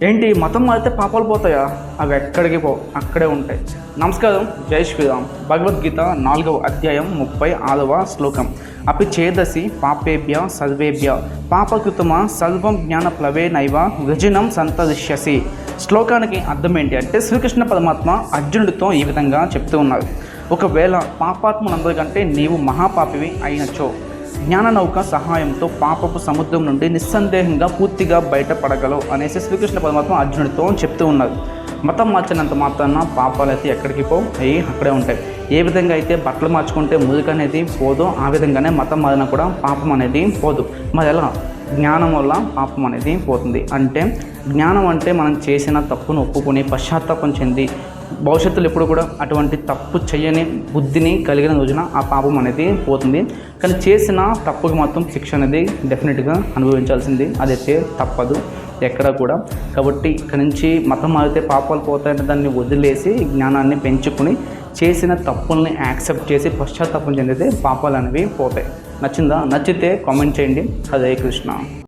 ఏంటి మతం మారితే పాపాలు పోతాయా? అవి ఎక్కడికి అక్కడే ఉంటాయి. నమస్కారం, జై శ్రీరామ్. భగవద్గీత 4వ అధ్యాయం 36వ శ్లోకం. అపి చేదసి పాపేభ్య సర్వేభ్య పాపకృతమ సర్వం జ్ఞానప్లవేనైవ వృజినం సంతరిష్యసి. శ్లోకానికి అర్థం ఏంటి అంటే, శ్రీకృష్ణ పరమాత్మ అర్జునుడితో ఈ విధంగా చెప్తూ ఉన్నారు. ఒకవేళ పాపాత్ములందరికంటే నీవు మహాపాపివి అయినచో జ్ఞాననౌక సహాయంతో పాపపు సముద్రం నుండి నిస్సందేహంగా పూర్తిగా బయటపడగలవు అనేసి శ్రీకృష్ణ పరమాత్మ అర్జునుడితో చెప్తూ ఉన్నారు. మతం మార్చినంత మాత్రాన పాపాలు అయితే ఎక్కడికి అవి అక్కడే ఉంటాయి. ఏ విధంగా అయితే బట్టలు మార్చుకుంటే మురికి అనేది పోదో, ఆ విధంగానే మతం మారినా కూడా పాపం అనేది పోదు. మరి ఎలా? జ్ఞానం వల్ల పాపం అనేది పోతుంది. అంటే జ్ఞానం అంటే మనం చేసిన తప్పును ఒప్పుకొని పశ్చాత్తాపం చెంది భవిష్యత్తులో ఎప్పుడు కూడా అటువంటి తప్పు చేయని బుద్ధిని కలిగిన రోజున ఆ పాపం అనేది పోతుంది. కానీ చేసిన తప్పుకి మాత్రం శిక్ష అనేది డెఫినెట్గా అనుభవించాల్సింది, అదైతే తప్పదు ఎక్కడ కూడా. కాబట్టి ఇక్కడి నుంచి మతం మారితే పాపాలు పోతాయంటే దాన్ని వదిలేసి జ్ఞానాన్ని పెంచుకుని చేసిన తప్పుల్ని యాక్సెప్ట్ చేసి పశ్చాత్తాపం చెందితే పాపాలు అనేవి పోతాయి. నచ్చిందా? నచ్చితే కామెంట్ చేయండి. హరే కృష్ణ.